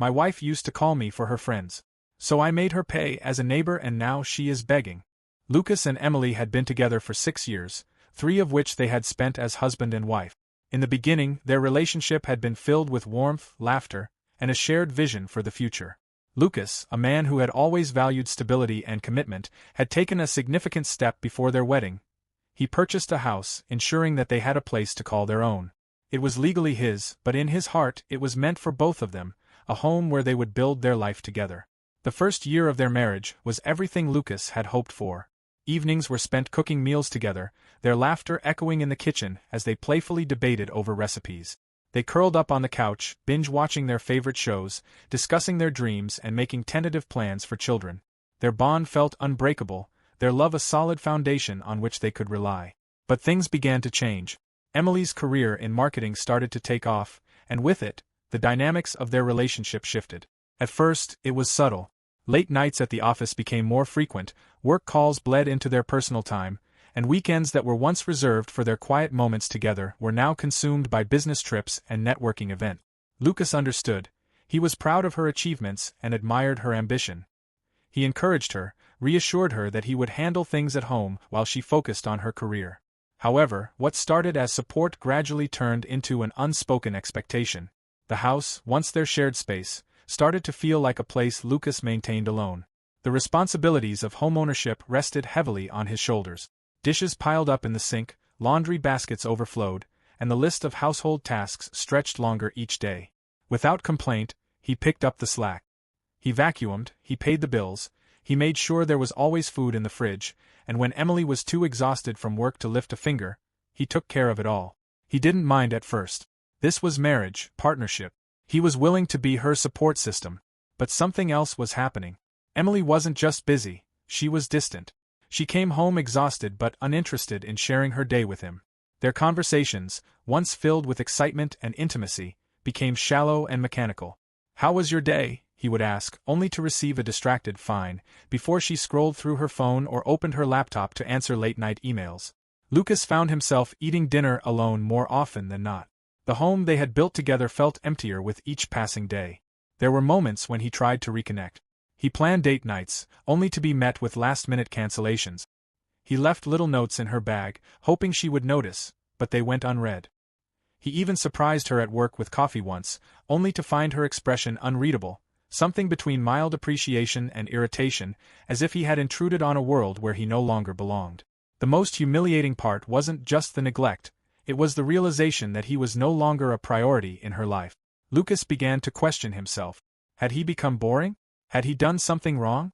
My wife used to call me for her friends. So I made her pay as a neighbor and now she is begging. Lucas and Emily had been together for 6 years, 3 of which they had spent as husband and wife. In the beginning, their relationship had been filled with warmth, laughter, and a shared vision for the future. Lucas, a man who had always valued stability and commitment, had taken a significant step before their wedding. He purchased a house, ensuring that they had a place to call their own. It was legally his, but in his heart it was meant for both of them, a home where they would build their life together. The first year of their marriage was everything Lucas had hoped for. Evenings were spent cooking meals together, their laughter echoing in the kitchen as they playfully debated over recipes. They curled up on the couch, binge-watching their favorite shows, discussing their dreams and making tentative plans for children. Their bond felt unbreakable, their love a solid foundation on which they could rely. But things began to change. Emily's career in marketing started to take off, and with it, the dynamics of their relationship shifted. At first, it was subtle. Late nights at the office became more frequent, work calls bled into their personal time, and weekends that were once reserved for their quiet moments together were now consumed by business trips and networking events. Lucas understood. He was proud of her achievements and admired her ambition. He encouraged her, reassured her that he would handle things at home while she focused on her career. However, what started as support gradually turned into an unspoken expectation. The house, once their shared space, started to feel like a place Lucas maintained alone. The responsibilities of homeownership rested heavily on his shoulders. Dishes piled up in the sink, laundry baskets overflowed, and the list of household tasks stretched longer each day. Without complaint, he picked up the slack. He vacuumed, he paid the bills, he made sure there was always food in the fridge, and when Emily was too exhausted from work to lift a finger, he took care of it all. He didn't mind at first. This was marriage, partnership. He was willing to be her support system. But something else was happening. Emily wasn't just busy, she was distant. She came home exhausted but uninterested in sharing her day with him. Their conversations, once filled with excitement and intimacy, became shallow and mechanical. "How was your day?" he would ask, only to receive a distracted "fine," before she scrolled through her phone or opened her laptop to answer late-night emails. Lucas found himself eating dinner alone more often than not. The home they had built together felt emptier with each passing day. There were moments when he tried to reconnect. He planned date nights, only to be met with last-minute cancellations. He left little notes in her bag, hoping she would notice, but they went unread. He even surprised her at work with coffee once, only to find her expression unreadable, something between mild appreciation and irritation, as if he had intruded on a world where he no longer belonged. The most humiliating part wasn't just the neglect, it was the realization that he was no longer a priority in her life. Lucas began to question himself. Had he become boring? Had he done something wrong?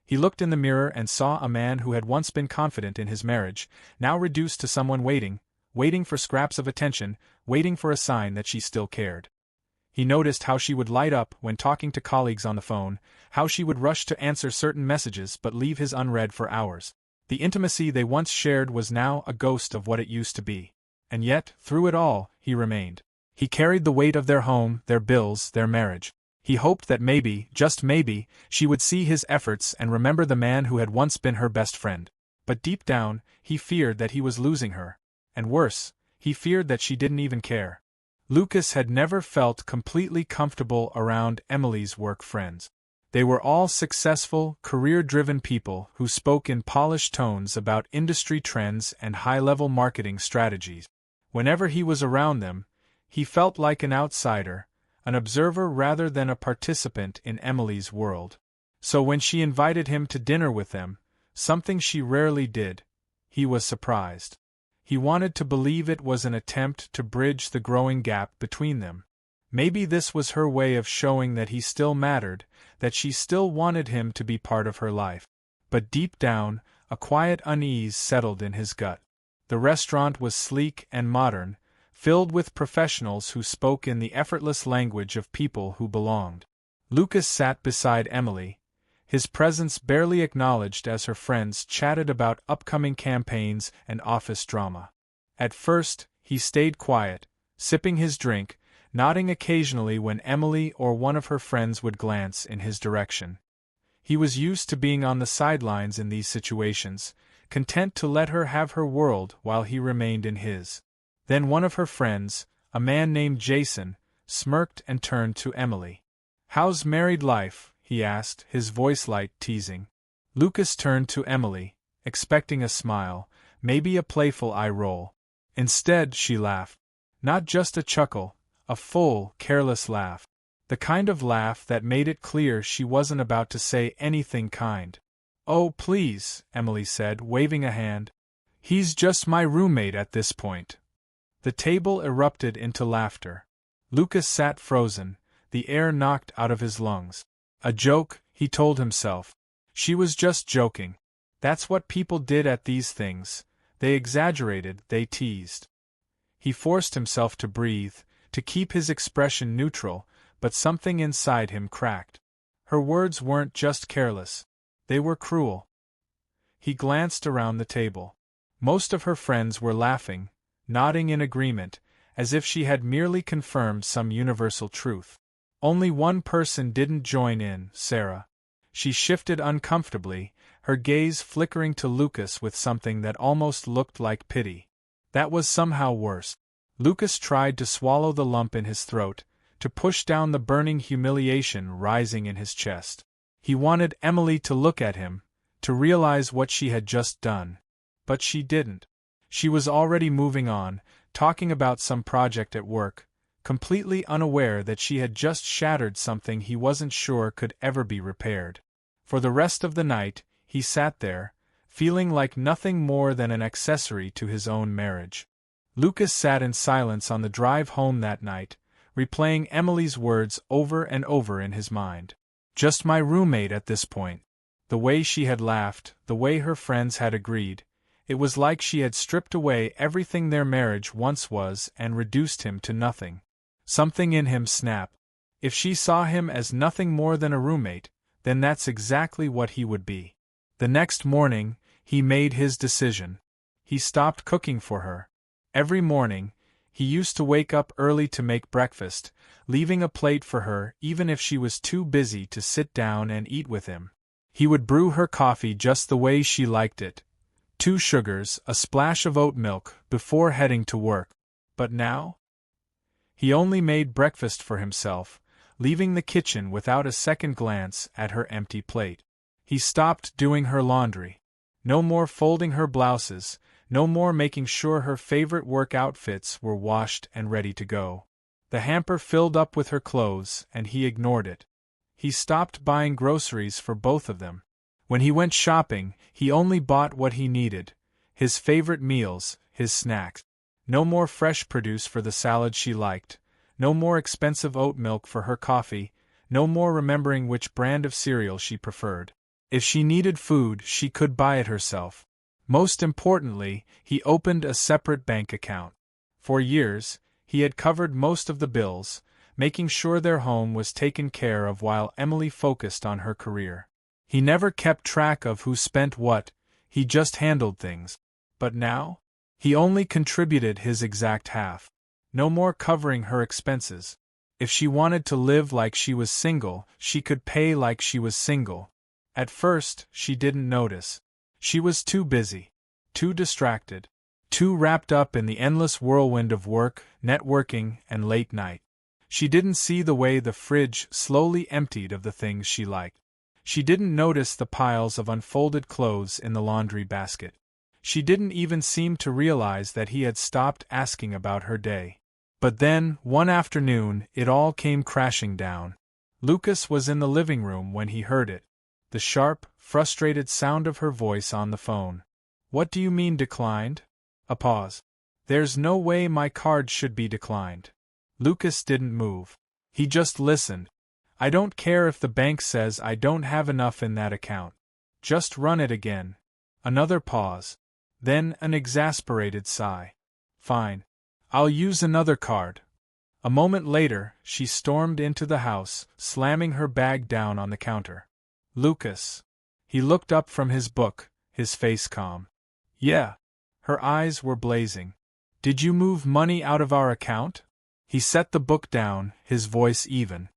He looked in the mirror and saw a man who had once been confident in his marriage, now reduced to someone waiting for scraps of attention, waiting for a sign that she still cared. He noticed how she would light up when talking to colleagues on the phone, how she would rush to answer certain messages but leave his unread for hours. The intimacy they once shared was now a ghost of what it used to be. And yet, through it all, he remained. He carried the weight of their home, their bills, their marriage. He hoped that maybe, just maybe, she would see his efforts and remember the man who had once been her best friend. But deep down, he feared that he was losing her. And worse, he feared that she didn't even care. Lucas had never felt completely comfortable around Emily's work friends. They were all successful, career-driven people who spoke in polished tones about industry trends and high-level marketing strategies. Whenever he was around them, he felt like an outsider, an observer rather than a participant in Emily's world. So when she invited him to dinner with them, something she rarely did, he was surprised. He wanted to believe it was an attempt to bridge the growing gap between them. Maybe this was her way of showing that he still mattered, that she still wanted him to be part of her life. But deep down, a quiet unease settled in his gut. The restaurant was sleek and modern, filled with professionals who spoke in the effortless language of people who belonged. Lucas sat beside Emily, his presence barely acknowledged as her friends chatted about upcoming campaigns and office drama. At first, he stayed quiet, sipping his drink, nodding occasionally when Emily or one of her friends would glance in his direction. He was used to being on the sidelines in these situations, content to let her have her world while he remained in his. Then one of her friends, a man named Jason, smirked and turned to Emily. "How's married life?" he asked, his voice light, teasing. Lucas turned to Emily, expecting a smile, maybe a playful eye roll. Instead, she laughed. Not just a chuckle, a full, careless laugh. The kind of laugh that made it clear she wasn't about to say anything kind. "Oh, please," Emily said, waving a hand. "He's just my roommate at this point." The table erupted into laughter. Lucas sat frozen, the air knocked out of his lungs. A joke, he told himself. She was just joking. That's what people did at these things. They exaggerated, they teased. He forced himself to breathe, to keep his expression neutral, but something inside him cracked. Her words weren't just careless. They were cruel. He glanced around the table. Most of her friends were laughing, nodding in agreement, as if she had merely confirmed some universal truth. Only one person didn't join in, Sarah. She shifted uncomfortably, her gaze flickering to Lucas with something that almost looked like pity. That was somehow worse. Lucas tried to swallow the lump in his throat, to push down the burning humiliation rising in his chest. He wanted Emily to look at him, to realize what she had just done. But she didn't. She was already moving on, talking about some project at work, completely unaware that she had just shattered something he wasn't sure could ever be repaired. For the rest of the night, he sat there, feeling like nothing more than an accessory to his own marriage. Lucas sat in silence on the drive home that night, replaying Emily's words over and over in his mind. Just my roommate at this point. The way she had laughed, the way her friends had agreed, it was like she had stripped away everything their marriage once was and reduced him to nothing. Something in him snapped. If she saw him as nothing more than a roommate, then that's exactly what he would be. The next morning, he made his decision. He stopped cooking for her. Every morning, he used to wake up early to make breakfast, leaving a plate for her even if she was too busy to sit down and eat with him. He would brew her coffee just the way she liked it. 2 sugars, a splash of oat milk, before heading to work. But now? He only made breakfast for himself, leaving the kitchen without a second glance at her empty plate. He stopped doing her laundry. No more folding her blouses, no more making sure her favorite work outfits were washed and ready to go. The hamper filled up with her clothes, and he ignored it. He stopped buying groceries for both of them. When he went shopping, he only bought what he needed, his favorite meals, his snacks. No more fresh produce for the salad she liked, no more expensive oat milk for her coffee, no more remembering which brand of cereal she preferred. If she needed food, she could buy it herself. Most importantly, he opened a separate bank account. For years, he had covered most of the bills, making sure their home was taken care of while Emily focused on her career. He never kept track of who spent what, he just handled things. But now? He only contributed his exact half. No more covering her expenses. If she wanted to live like she was single, she could pay like she was single. At first, she didn't notice. She was too busy, too distracted, too wrapped up in the endless whirlwind of work, networking, and late night. She didn't see the way the fridge slowly emptied of the things she liked. She didn't notice the piles of unfolded clothes in the laundry basket. She didn't even seem to realize that he had stopped asking about her day. But then, one afternoon, it all came crashing down. Lucas was in the living room when he heard it. The sharp, frustrated sound of her voice on the phone. "What do you mean declined?" A pause. "There's no way my card should be declined." Lucas didn't move. He just listened. "I don't care if the bank says I don't have enough in that account. Just run it again." Another pause. Then an exasperated sigh. "Fine. I'll use another card." A moment later, she stormed into the house, slamming her bag down on the counter. "Lucas." He looked up from his book, his face calm. "Yeah." Her eyes were blazing. "Did you move money out of our account?" He set the book down, his voice even.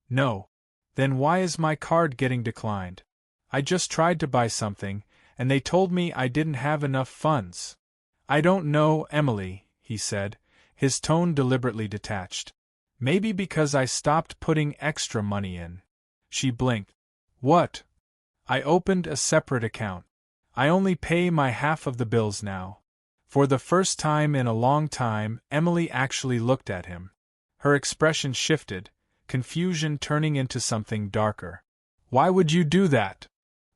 "No." "Then why is my card getting declined? I just tried to buy something, and they told me I didn't have enough funds." "I don't know, Emily," he said, his tone deliberately detached. Maybe because I stopped putting extra money in. She blinked. What? I opened a separate account. I only pay my half of the bills now. For the first time in a long time, Emily actually looked at him. Her expression shifted, confusion turning into something darker. Why would you do that?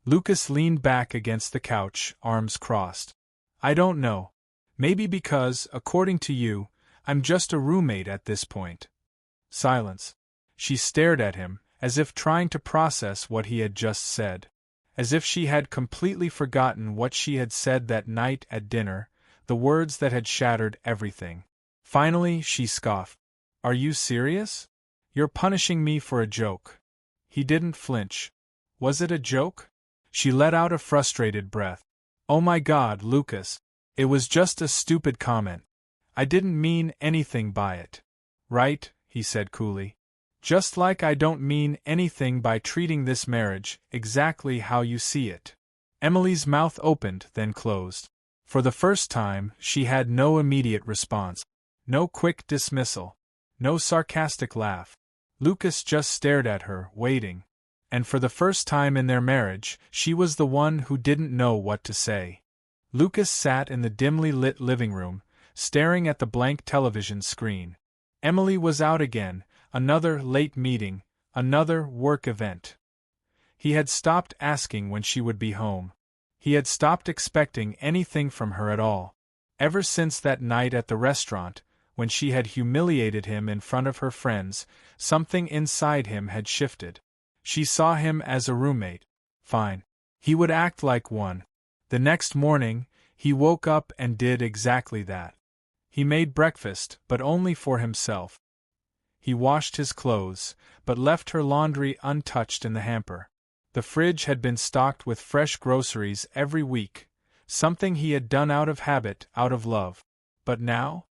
Lucas leaned back against the couch, arms crossed. I don't know. Maybe because, according to you, I'm just a roommate at this point. Silence. She stared at him, as if trying to process what he had just said. As if she had completely forgotten what she had said that night at dinner, the words that had shattered everything. Finally, she scoffed. Are you serious? You're punishing me for a joke. He didn't flinch. Was it a joke? She let out a frustrated breath. Oh my God, Lucas. It was just a stupid comment. I didn't mean anything by it. Right, he said coolly. Just like I don't mean anything by treating this marriage exactly how you see it. Emily's mouth opened, then closed. For the first time, she had no immediate response. No quick dismissal. No sarcastic laugh. Lucas just stared at her, waiting. And for the first time in their marriage, she was the one who didn't know what to say. Lucas sat in the dimly lit living room, staring at the blank television screen. Emily was out again, another late meeting, another work event. He had stopped asking when she would be home. He had stopped expecting anything from her at all. Ever since that night at the restaurant, when she had humiliated him in front of her friends, something inside him had shifted. She saw him as a roommate. Fine. He would act like one. The next morning, he woke up and did exactly that. He made breakfast, but only for himself. He washed his clothes, but left her laundry untouched in the hamper. The fridge had been stocked with fresh groceries every week, something he had done out of habit, out of love. But now?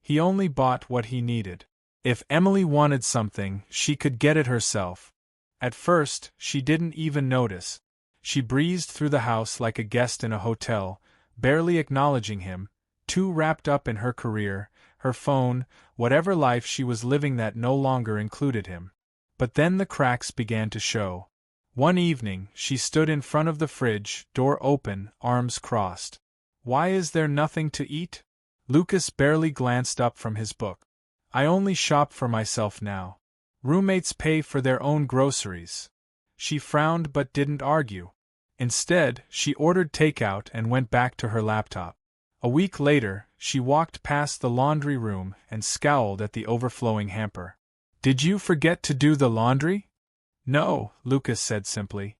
He only bought what he needed. If Emily wanted something, she could get it herself. At first, she didn't even notice. She breezed through the house like a guest in a hotel, barely acknowledging him, too wrapped up in her career, her phone, whatever life she was living that no longer included him. But then the cracks began to show. One evening, she stood in front of the fridge, door open, arms crossed. Why is there nothing to eat? Lucas barely glanced up from his book. I only shop for myself now. Roommates pay for their own groceries. She frowned but didn't argue. Instead, she ordered takeout and went back to her laptop. A week later, she walked past the laundry room and scowled at the overflowing hamper. Did you forget to do the laundry? No, Lucas said simply.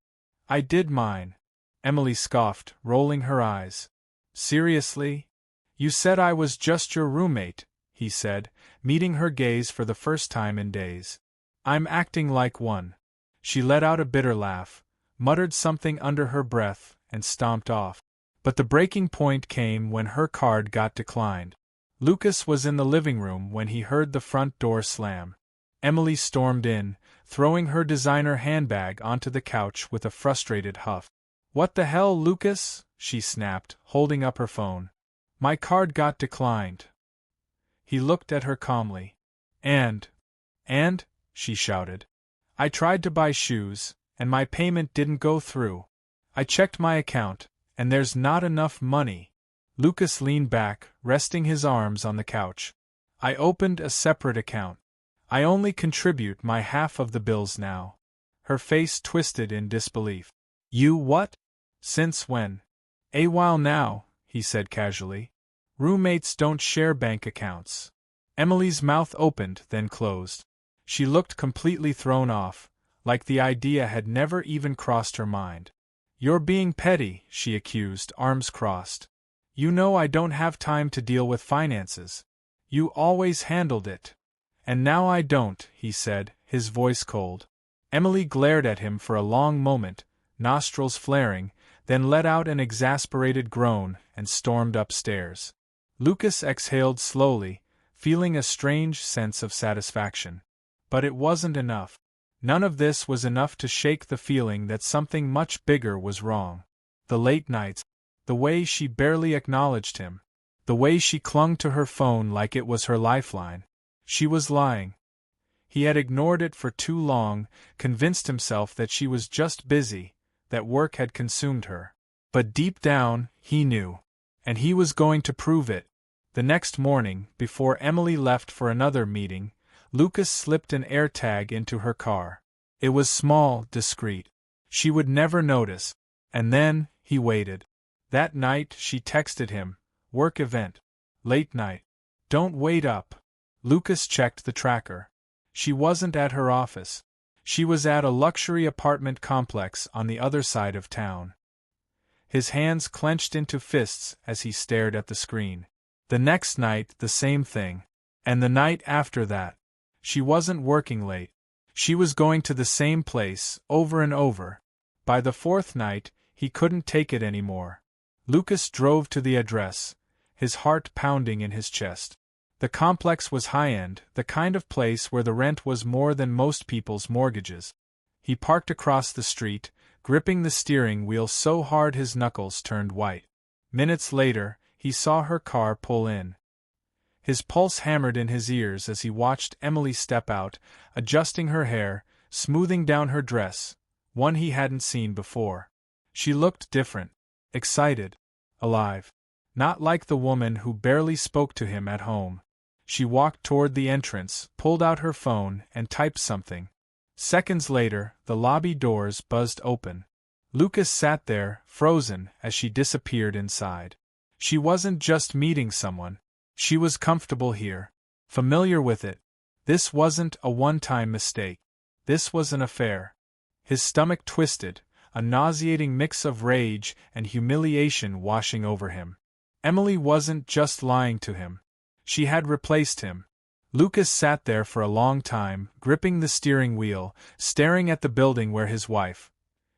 I did mine. Emily scoffed, rolling her eyes. Seriously? You said I was just your roommate, he said, meeting her gaze for the first time in days. I'm acting like one. She let out a bitter laugh, muttered something under her breath, and stomped off. But the breaking point came when her card got declined. Lucas was in the living room when he heard the front door slam. Emily stormed in, throwing her designer handbag onto the couch with a frustrated huff. What the hell, Lucas? She snapped, holding up her phone. My card got declined. He looked at her calmly. And, she shouted. I tried to buy shoes, and my payment didn't go through. I checked my account, and there's not enough money. Lucas leaned back, resting his arms on the couch. I opened a separate account. I only contribute my half of the bills now. Her face twisted in disbelief. You what? Since when? A while now, he said casually. Roommates don't share bank accounts. Emily's mouth opened, then closed. She looked completely thrown off, like the idea had never even crossed her mind. You're being petty, she accused, arms crossed. You know I don't have time to deal with finances. You always handled it. And now I don't, he said, his voice cold. Emily glared at him for a long moment, nostrils flaring, then let out an exasperated groan and stormed upstairs. Lucas exhaled slowly, feeling a strange sense of satisfaction. But it wasn't enough. None of this was enough to shake the feeling that something much bigger was wrong. The late nights, the way she barely acknowledged him, the way she clung to her phone like it was her lifeline. She was lying. He had ignored it for too long, convinced himself that she was just busy, that work had consumed her. But deep down, he knew. And he was going to prove it. The next morning, before Emily left for another meeting, Lucas slipped an AirTag into her car. It was small, discreet. She would never notice. And then, he waited. That night, she texted him, "Work event. Late night. Don't wait up." Lucas checked the tracker. She wasn't at her office. She was at a luxury apartment complex on the other side of town. His hands clenched into fists as he stared at the screen. The next night, the same thing. And the night after that. She wasn't working late. She was going to the same place, over and over. By the fourth night, he couldn't take it anymore. Lucas drove to the address, his heart pounding in his chest. The complex was high-end, the kind of place where the rent was more than most people's mortgages. He parked across the street, gripping the steering wheel so hard his knuckles turned white. Minutes later, he saw her car pull in. His pulse hammered in his ears as he watched Emily step out, adjusting her hair, smoothing down her dress, one he hadn't seen before. She looked different, excited, alive. Not like the woman who barely spoke to him at home. She walked toward the entrance, pulled out her phone, and typed something. Seconds later, the lobby doors buzzed open. Lucas sat there, frozen, as she disappeared inside. She wasn't just meeting someone. She was comfortable here. Familiar with it. This wasn't a one-time mistake. This was an affair. His stomach twisted, a nauseating mix of rage and humiliation washing over him. Emily wasn't just lying to him. She had replaced him. Lucas sat there for a long time, gripping the steering wheel, staring at the building where his wife,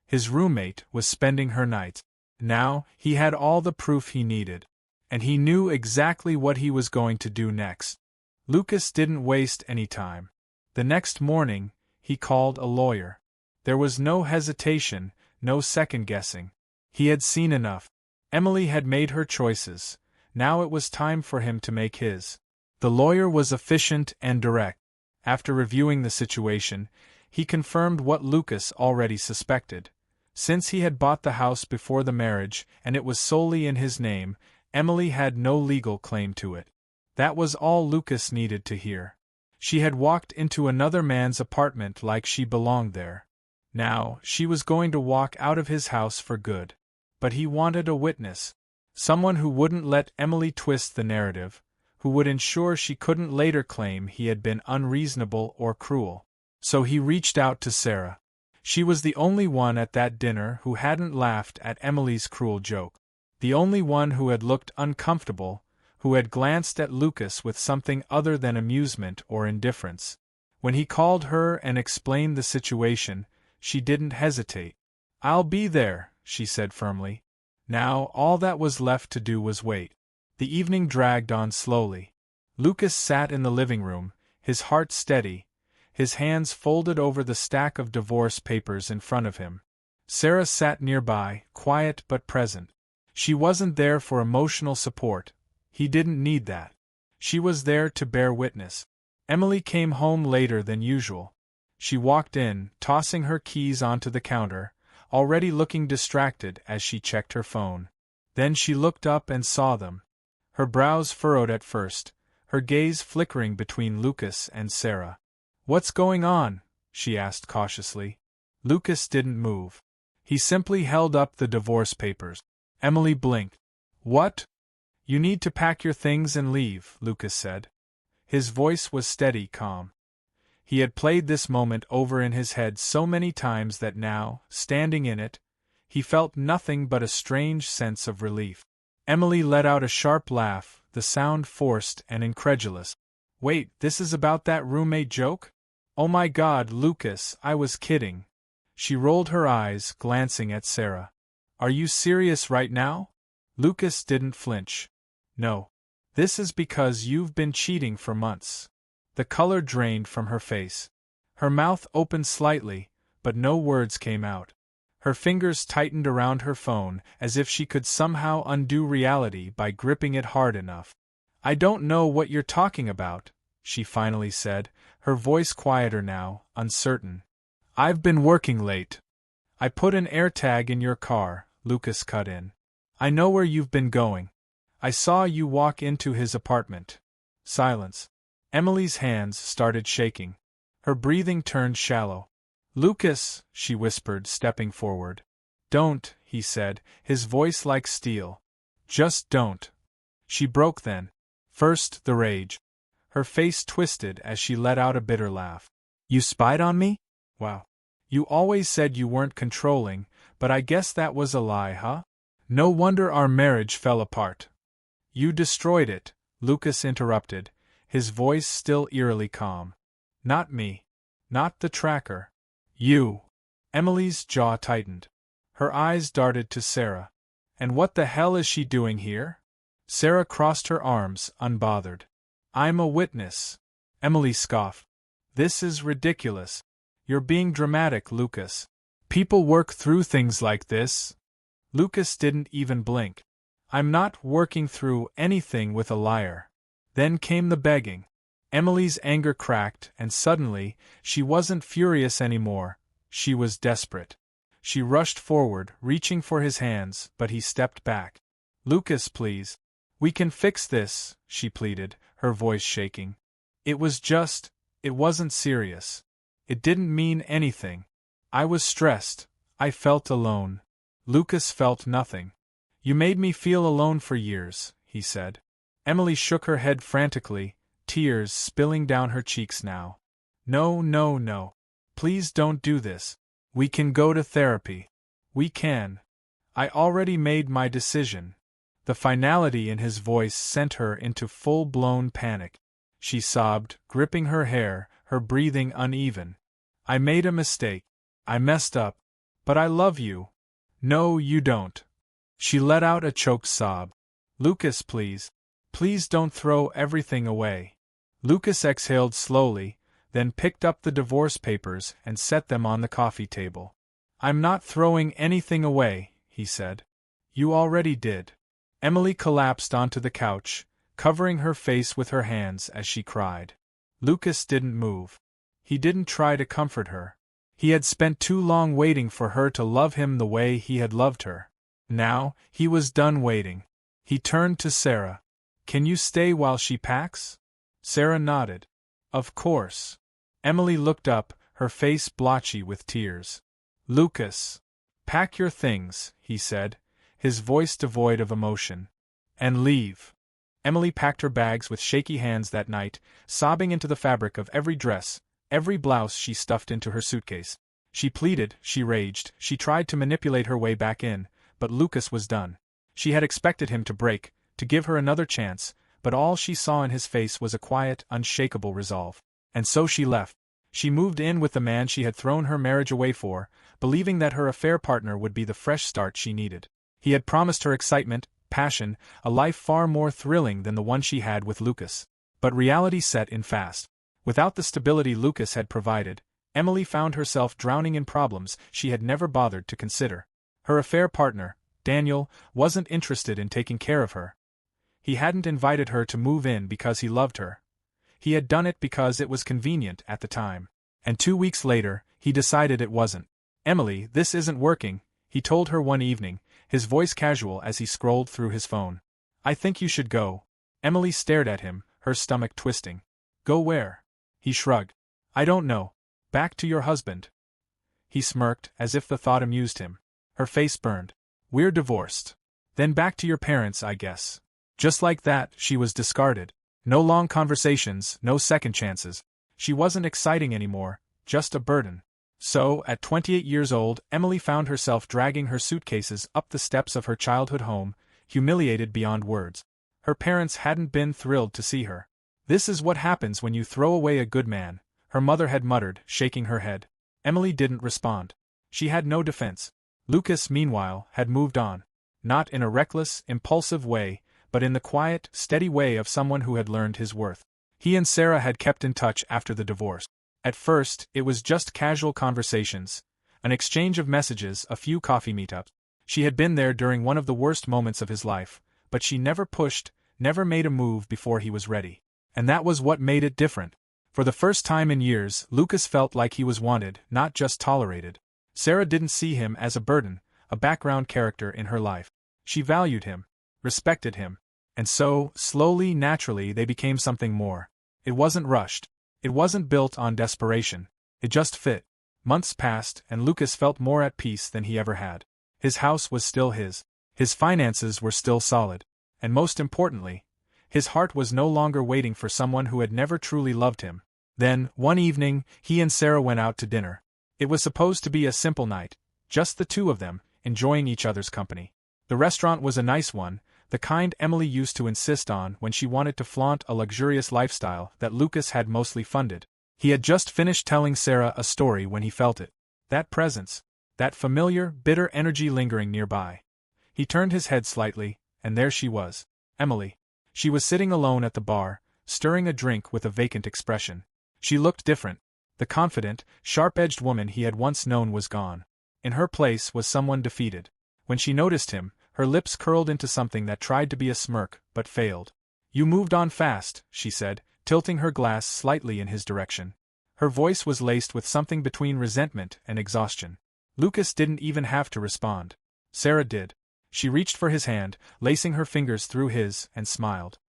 his roommate, was spending her nights. Now, he had all the proof he needed. And he knew exactly what he was going to do next. Lucas didn't waste any time. The next morning, he called a lawyer. There was no hesitation, no second-guessing. He had seen enough. Emily had made her choices. Now it was time for him to make his. The lawyer was efficient and direct. After reviewing the situation, he confirmed what Lucas already suspected. Since he had bought the house before the marriage, and it was solely in his name, Emily had no legal claim to it. That was all Lucas needed to hear. She had walked into another man's apartment like she belonged there. Now, she was going to walk out of his house for good. But he wanted a witness. Someone who wouldn't let Emily twist the narrative, who would ensure she couldn't later claim he had been unreasonable or cruel. So he reached out to Sarah. She was the only one at that dinner who hadn't laughed at Emily's cruel joke. The only one who had looked uncomfortable, who had glanced at Lucas with something other than amusement or indifference. When he called her and explained the situation, she didn't hesitate. "I'll be there," she said firmly. Now all that was left to do was wait. The evening dragged on slowly. Lucas sat in the living room, his heart steady, his hands folded over the stack of divorce papers in front of him. Sarah sat nearby, quiet but present. She wasn't there for emotional support. He didn't need that. She was there to bear witness. Emily came home later than usual. She walked in, tossing her keys onto the counter, already looking distracted as she checked her phone. Then she looked up and saw them. Her brows furrowed at first, her gaze flickering between Lucas and Sarah. "What's going on?" she asked cautiously. Lucas didn't move. He simply held up the divorce papers. Emily blinked. "What?" "You need to pack your things and leave," Lucas said. His voice was steady, calm. He had played this moment over in his head so many times that now, standing in it, he felt nothing but a strange sense of relief. Emily let out a sharp laugh, the sound forced and incredulous. "Wait, this is about that roommate joke? Oh my God, Lucas, I was kidding." She rolled her eyes, glancing at Sarah. "Are you serious right now?" Lucas didn't flinch. "No. This is because you've been cheating for months." The color drained from her face. Her mouth opened slightly, but no words came out. Her fingers tightened around her phone, as if she could somehow undo reality by gripping it hard enough. "I don't know what you're talking about," she finally said, her voice quieter now, uncertain. I've been working late. I put an AirTag in your car, Lucas cut in. I know where you've been going. I saw you walk into his apartment. Silence. Emily's hands started shaking. Her breathing turned shallow. Lucas, she whispered, stepping forward. Don't, he said, his voice like steel. Just don't. She broke then. First, the rage. Her face twisted as she let out a bitter laugh. You spied on me? Wow. You always said you weren't controlling, but I guess that was a lie, huh? No wonder our marriage fell apart. You destroyed it, Lucas interrupted, his voice still eerily calm. Not me. Not the tracker. You. Emily's jaw tightened. Her eyes darted to Sarah. And what the hell is she doing here? Sarah crossed her arms, unbothered. I'm a witness. Emily scoffed. This is ridiculous. You're being dramatic, Lucas. People work through things like this. Lucas didn't even blink. I'm not working through anything with a liar. Then came the begging. Emily's anger cracked, and suddenly, she wasn't furious anymore. She was desperate. She rushed forward, reaching for his hands, but he stepped back. Lucas, please. We can fix this, she pleaded, her voice shaking. It wasn't serious. It didn't mean anything. I was stressed. I felt alone. Lucas felt nothing. You made me feel alone for years, he said. Emily shook her head frantically, tears spilling down her cheeks now. No, no, no. Please don't do this. We can go to therapy. We can. I already made my decision. The finality in his voice sent her into full-blown panic. She sobbed, gripping her hair, her breathing uneven. I made a mistake. I messed up. But I love you. No, you don't. She let out a choked sob. Lucas, please. Please don't throw everything away. Lucas exhaled slowly, then picked up the divorce papers and set them on the coffee table. I'm not throwing anything away, he said. You already did. Emily collapsed onto the couch, covering her face with her hands as she cried. Lucas didn't move. He didn't try to comfort her. He had spent too long waiting for her to love him the way he had loved her. Now, he was done waiting. He turned to Sarah. Can you stay while she packs? Sarah nodded. Of course. Emily looked up, her face blotchy with tears. Lucas. Pack your things, he said, his voice devoid of emotion. And leave. Emily packed her bags with shaky hands that night, sobbing into the fabric of every dress, every blouse she stuffed into her suitcase. She pleaded, she raged, she tried to manipulate her way back in, but Lucas was done. She had expected him to break, to give her another chance, but all she saw in his face was a quiet, unshakable resolve. And so she left. She moved in with the man she had thrown her marriage away for, believing that her affair partner would be the fresh start she needed. He had promised her excitement, passion, a life far more thrilling than the one she had with Lucas. But reality set in fast. Without the stability Lucas had provided, Emily found herself drowning in problems she had never bothered to consider. Her affair partner, Daniel, wasn't interested in taking care of her. He hadn't invited her to move in because he loved her. He had done it because it was convenient at the time. And 2 weeks later, he decided it wasn't. Emily, this isn't working, he told her one evening, his voice casual as he scrolled through his phone. I think you should go. Emily stared at him, her stomach twisting. Go where? He shrugged. I don't know. Back to your husband. He smirked, as if the thought amused him. Her face burned. We're divorced. Then back to your parents, I guess. Just like that, she was discarded. No long conversations, no second chances. She wasn't exciting anymore, just a burden. So, at 28 years old, Emily found herself dragging her suitcases up the steps of her childhood home, humiliated beyond words. Her parents hadn't been thrilled to see her. This is what happens when you throw away a good man, her mother had muttered, shaking her head. Emily didn't respond. She had no defense. Lucas, meanwhile, had moved on. Not in a reckless, impulsive way, but in the quiet, steady way of someone who had learned his worth. He and Sarah had kept in touch after the divorce. At first, it was just casual conversations, an exchange of messages, a few coffee meetups. She had been there during one of the worst moments of his life, but she never pushed, never made a move before he was ready. And that was what made it different. For the first time in years, Lucas felt like he was wanted, not just tolerated. Sarah didn't see him as a burden, a background character in her life. She valued him, respected him. And so, slowly, naturally, they became something more. It wasn't rushed. It wasn't built on desperation. It just fit. Months passed, and Lucas felt more at peace than he ever had. His house was still his. His finances were still solid. And most importantly, his heart was no longer waiting for someone who had never truly loved him. Then, one evening, he and Sarah went out to dinner. It was supposed to be a simple night, just the two of them, enjoying each other's company. The restaurant was a nice one, the kind Emily used to insist on when she wanted to flaunt a luxurious lifestyle that Lucas had mostly funded. He had just finished telling Sarah a story when he felt it. That presence, that familiar, bitter energy lingering nearby. He turned his head slightly, and there she was, Emily. She was sitting alone at the bar, stirring a drink with a vacant expression. She looked different. The confident, sharp-edged woman he had once known was gone. In her place was someone defeated. When she noticed him, her lips curled into something that tried to be a smirk, but failed. "You moved on fast," she said, tilting her glass slightly in his direction. Her voice was laced with something between resentment and exhaustion. Lucas didn't even have to respond. Sarah did. She reached for his hand, lacing her fingers through his, and smiled.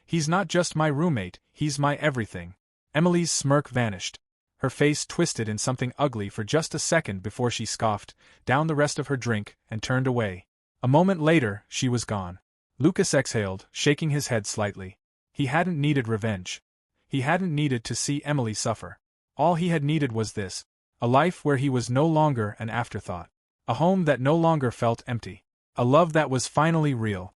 "He's not just my roommate, he's my everything." Emily's smirk vanished. Her face twisted in something ugly for just a second before she scoffed, down the rest of her drink, and turned away. A moment later, she was gone. Lucas exhaled, shaking his head slightly. He hadn't needed revenge. He hadn't needed to see Emily suffer. All he had needed was this. A life where he was no longer an afterthought. A home that no longer felt empty. A love that was finally real.